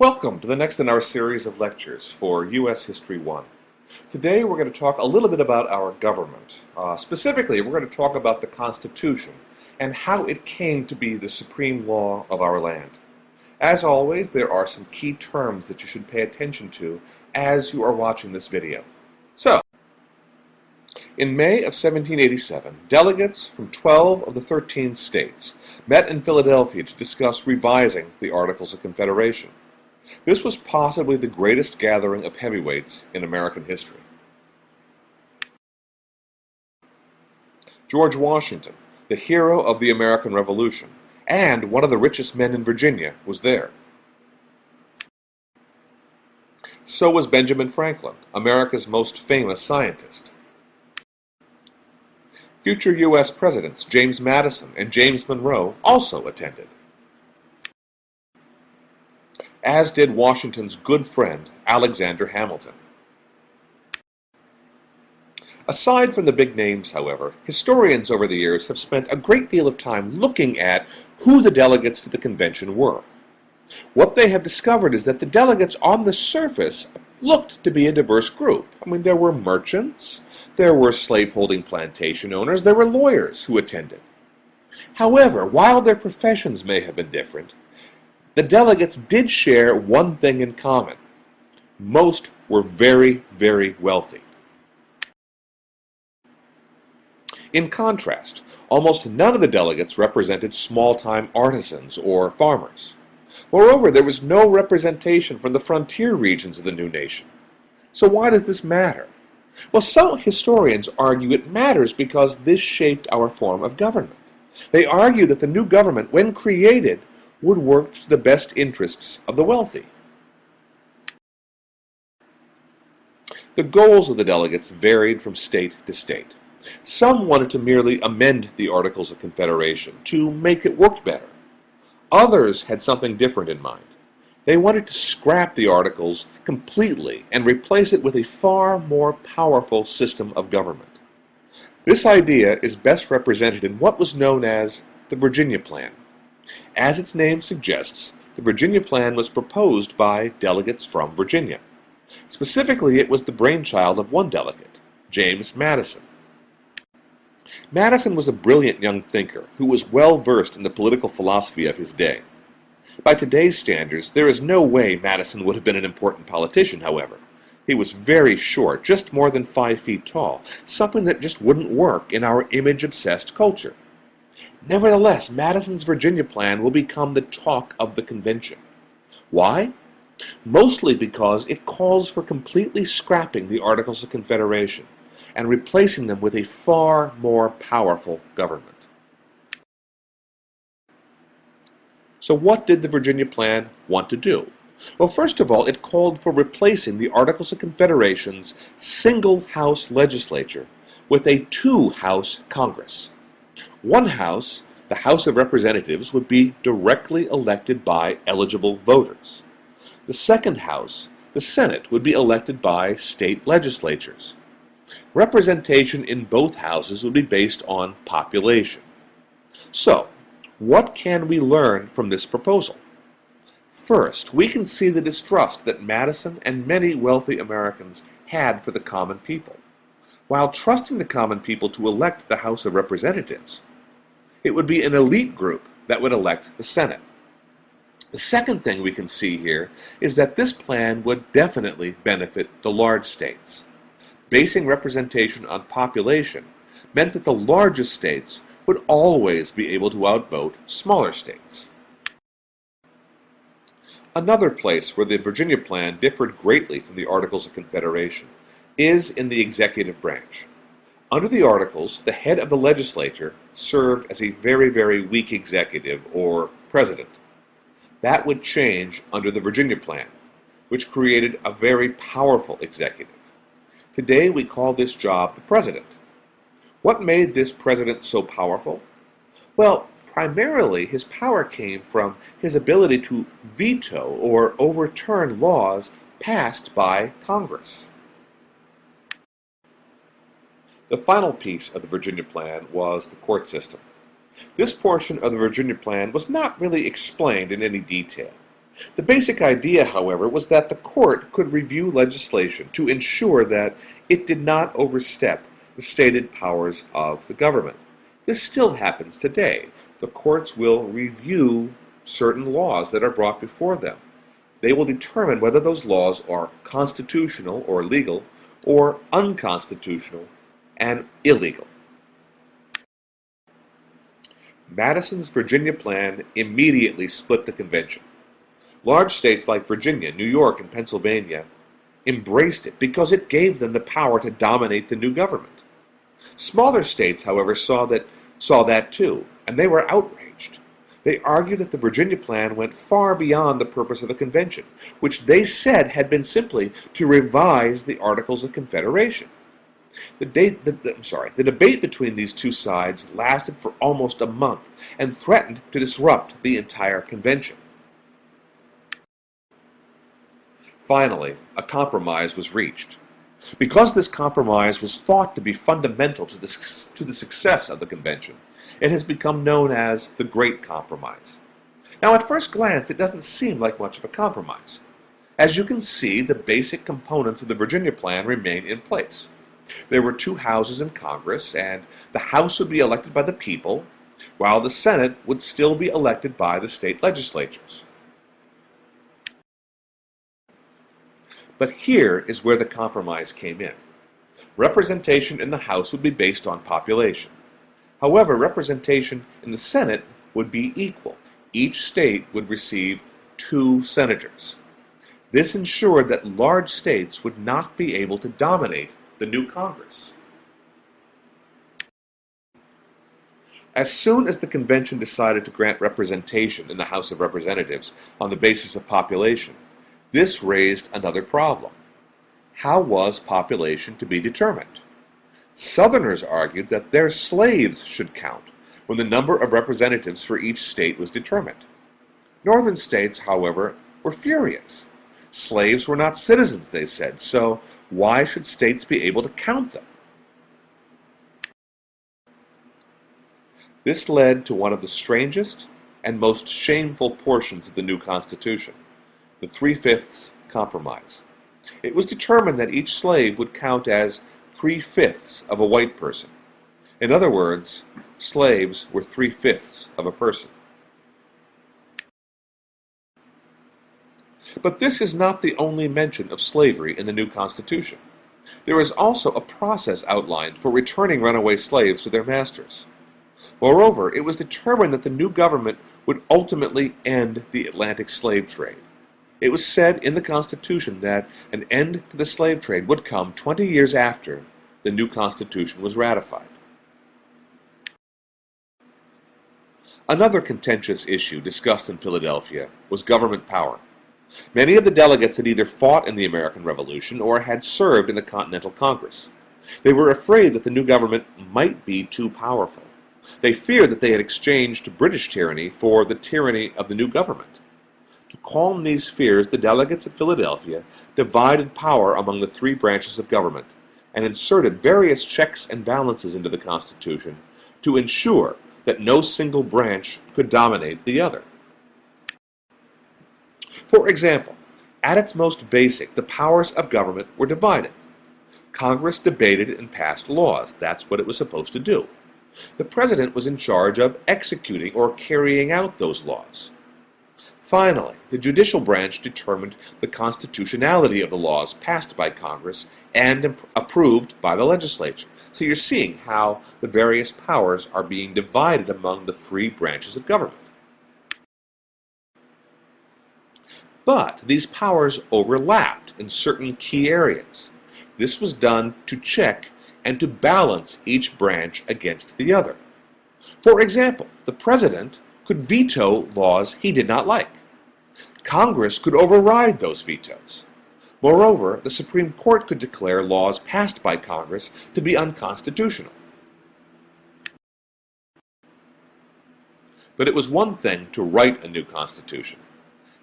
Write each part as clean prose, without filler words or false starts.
Welcome to the next in our series of lectures for U.S. History 1. Today we're going to talk a little bit about our government. Specifically, we're going to talk about the Constitution and how it came to be the supreme law of our land. As always, there are some key terms that you should pay attention to as you are watching this video. So, in May of 1787, delegates from 12 of the 13 states met in Philadelphia to discuss revising the Articles of Confederation. This was possibly the greatest gathering of heavyweights in American history. George Washington, the hero of the American Revolution, and one of the richest men in Virginia, was there. So was Benjamin Franklin, America's most famous scientist. Future U.S. Presidents James Madison and James Monroe also attended, as did Washington's good friend Alexander Hamilton. Aside from the big names, however, historians over the years have spent a great deal of time looking at who the delegates to the convention were. What they have discovered is that the delegates on the surface looked to be a diverse group. There were merchants, there were slaveholding plantation owners, there were lawyers who attended. However, while their professions may have been different, the delegates did share one thing in common. Most were very, very wealthy. In contrast, almost none of the delegates represented small-time artisans or farmers. Moreover, there was no representation from the frontier regions of the new nation. So why does this matter? Well, some historians argue it matters because this shaped our form of government. They argue that the new government, when created, would work to the best interests of the wealthy. The goals of the delegates varied from state to state. Some wanted to merely amend the Articles of Confederation to make it work better. Others had something different in mind. They wanted to scrap the Articles completely and replace it with a far more powerful system of government. This idea is best represented in what was known as the Virginia Plan. As its name suggests, the Virginia Plan was proposed by delegates from Virginia. Specifically, it was the brainchild of one delegate, James Madison. Madison was a brilliant young thinker who was well versed in the political philosophy of his day. By today's standards, there is no way Madison would have been an important politician, however. He was very short, just more than 5 feet tall, something that just wouldn't work in our image-obsessed culture. Nevertheless, Madison's Virginia Plan will become the talk of the convention. Why? Mostly because it calls for completely scrapping the Articles of Confederation and replacing them with a far more powerful government. So what did the Virginia Plan want to do? Well, first of all, it called for replacing the Articles of Confederation's single-house legislature with a two-house Congress. One house, the House of Representatives, would be directly elected by eligible voters. The second house, the Senate, would be elected by state legislatures. Representation in both houses would be based on population. So, what can we learn from this proposal? First, we can see the distrust that Madison and many wealthy Americans had for the common people. While trusting the common people to elect the House of Representatives, it would be an elite group that would elect the Senate. The second thing we can see here is that this plan would definitely benefit the large states. Basing representation on population meant that the largest states would always be able to outvote smaller states. Another place where the Virginia Plan differed greatly from the Articles of Confederation is in the executive branch. Under the Articles, the head of the legislature served as a very, very weak executive, or president. That would change under the Virginia Plan, which created a very powerful executive. Today we call this job the president. What made this president so powerful? Well, primarily his power came from his ability to veto or overturn laws passed by Congress. The final piece of the Virginia Plan was the court system. This portion of the Virginia Plan was not really explained in any detail. The basic idea, however, was that the court could review legislation to ensure that it did not overstep the stated powers of the government. This still happens today. The courts will review certain laws that are brought before them. They will determine whether those laws are constitutional or legal or unconstitutional and illegal. Madison's Virginia plan immediately split the convention. Large states like Virginia, New York, and Pennsylvania embraced it because it gave them the power to dominate the new government. Smaller states, however, saw that too, and they were outraged. They argued that the Virginia plan went far beyond the purpose of the convention, which they said had been simply to revise the Articles of Confederation. The debate between these two sides lasted for almost a month and threatened to disrupt the entire convention. Finally, a compromise was reached. Because this compromise was thought to be fundamental to the success of the convention, it has become known as the Great Compromise. Now, at first glance, it doesn't seem like much of a compromise. As you can see, the basic components of the Virginia Plan remain in place. There were two houses in Congress, and the House would be elected by the people, while the Senate would still be elected by the state legislatures. But here is where the compromise came in. Representation in the House would be based on population. However, representation in the Senate would be equal. Each state would receive 2 senators. This ensured that large states would not be able to dominate the new Congress. As soon as the convention decided to grant representation in the House of Representatives on the basis of population, this raised another problem. How was population to be determined? Southerners argued that their slaves should count when the number of representatives for each state was determined. Northern states, however, were furious. Slaves were not citizens, they said, so why should states be able to count them? This led to one of the strangest and most shameful portions of the new Constitution, the 3/5 Compromise. It was determined that each slave would count as 3/5 of a white person. In other words, slaves were 3/5 of a person. But this is not the only mention of slavery in the new Constitution. There is also a process outlined for returning runaway slaves to their masters. Moreover, it was determined that the new government would ultimately end the Atlantic slave trade. It was said in the Constitution that an end to the slave trade would come 20 years after the new Constitution was ratified. Another contentious issue discussed in Philadelphia was government power. Many of the delegates had either fought in the American Revolution or had served in the Continental Congress. They were afraid that the new government might be too powerful. They feared that they had exchanged British tyranny for the tyranny of the new government. To calm these fears, the delegates at Philadelphia divided power among the 3 branches of government and inserted various checks and balances into the Constitution to ensure that no single branch could dominate the other. For example, at its most basic, the powers of government were divided. Congress debated and passed laws. That's what it was supposed to do. The president was in charge of executing or carrying out those laws. Finally, the judicial branch determined the constitutionality of the laws passed by Congress and approved by the legislature. So you're seeing how the various powers are being divided among the 3 branches of government. But these powers overlapped in certain key areas. This was done to check and to balance each branch against the other. For example, the president could veto laws he did not like. Congress could override those vetoes. Moreover, the Supreme Court could declare laws passed by Congress to be unconstitutional. But it was one thing to write a new Constitution.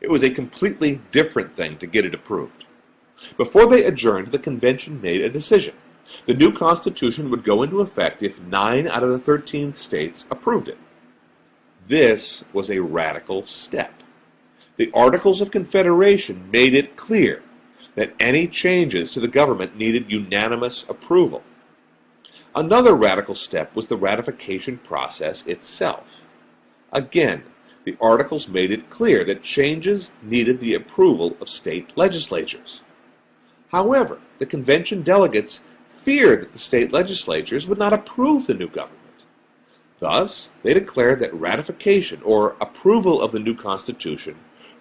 It was a completely different thing to get it approved. Before they adjourned, the convention made a decision. The new Constitution would go into effect if 9 out of the 13 states approved it. This was a radical step. The Articles of Confederation made it clear that any changes to the government needed unanimous approval. Another radical step was the ratification process itself. Again, the Articles made it clear that changes needed the approval of state legislatures. However, the convention delegates feared that the state legislatures would not approve the new government. Thus, they declared that ratification or approval of the new Constitution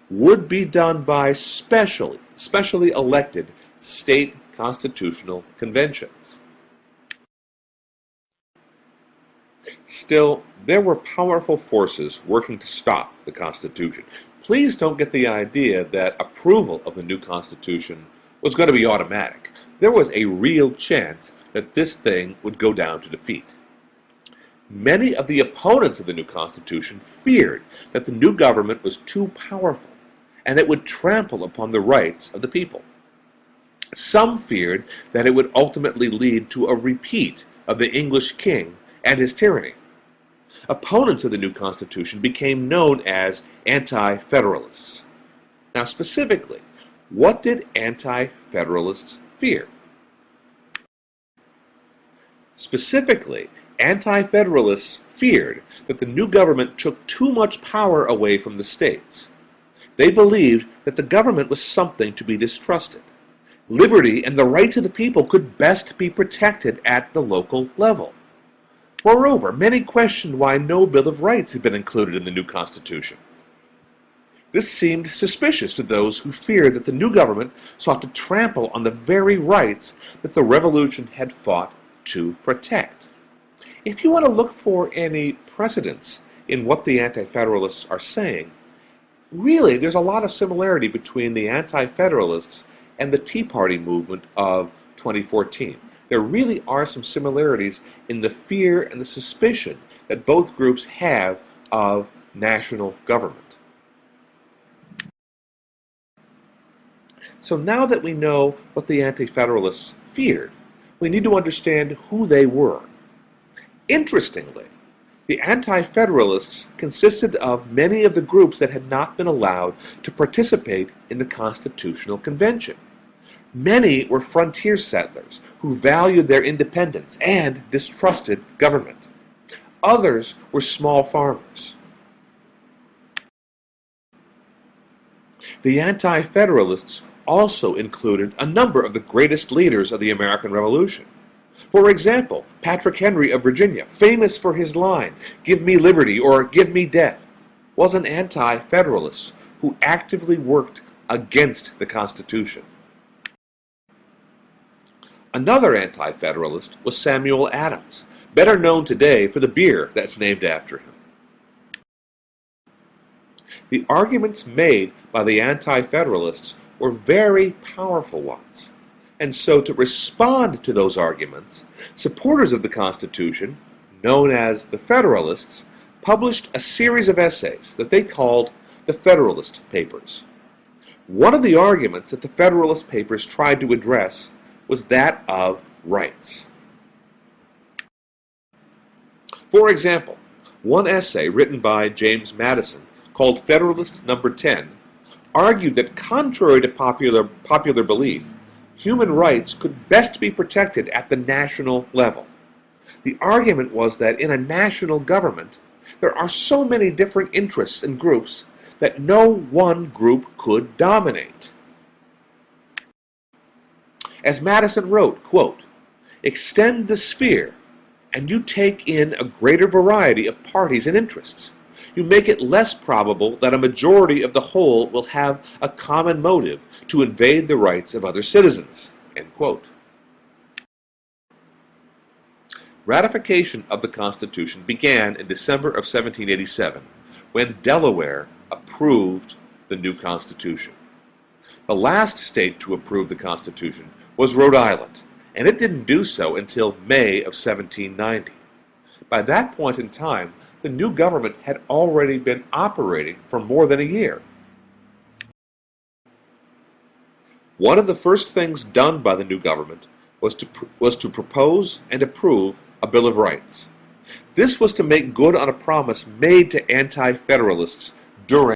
would be done by specially elected state constitutional conventions. Still, there were powerful forces working to stop the Constitution. Please don't get the idea that approval of the new Constitution was going to be automatic. There was a real chance that this thing would go down to defeat. Many of the opponents of the new Constitution feared that the new government was too powerful and it would trample upon the rights of the people. Some feared that it would ultimately lead to a repeat of the English king and his tyranny. Opponents of the new Constitution became known as Anti-Federalists. Now, specifically, what did Anti-Federalists fear? Specifically, Anti-Federalists feared that the new government took too much power away from the states. They believed that the government was something to be distrusted. Liberty and the rights of the people could best be protected at the local level. Moreover, many questioned why no Bill of Rights had been included in the new Constitution. This seemed suspicious to those who feared that the new government sought to trample on the very rights that the Revolution had fought to protect. If you want to look for any precedents in what the Anti-Federalists are saying, really there's a lot of similarity between the Anti-Federalists and the Tea Party movement of 2014. There really are some similarities in the fear and the suspicion that both groups have of national government. So now that we know what the Anti-Federalists feared, we need to understand who they were. Interestingly, the Anti-Federalists consisted of many of the groups that had not been allowed to participate in the Constitutional Convention. Many were frontier settlers who valued their independence and distrusted government. Others were small farmers. The Anti-Federalists also included a number of the greatest leaders of the American Revolution. For example, Patrick Henry of Virginia, famous for his line, "Give me liberty or give me death," was an Anti-Federalist who actively worked against the Constitution. Another Anti-Federalist was Samuel Adams, better known today for the beer that's named after him. The arguments made by the Anti-Federalists were very powerful ones, and so to respond to those arguments, supporters of the Constitution, known as the Federalists, published a series of essays that they called the Federalist Papers. One of the arguments that the Federalist Papers tried to address was that of rights. For example, one essay written by James Madison called Federalist Number 10 argued that contrary to popular belief, human rights could best be protected at the national level. The argument was that in a national government, there are so many different interests and groups that no one group could dominate. As Madison wrote, quote, "Extend the sphere, and you take in a greater variety of parties and interests. You make it less probable that a majority of the whole will have a common motive to invade the rights of other citizens." End quote. Ratification of the Constitution began in December of 1787, when Delaware approved the new Constitution. The last state to approve the Constitution was Rhode Island, and it didn't do so until May of 1790. By that point in time, the new government had already been operating for more than a year. One of the first things done by the new government was to propose and approve a Bill of Rights. This was to make good on a promise made to Anti-Federalists during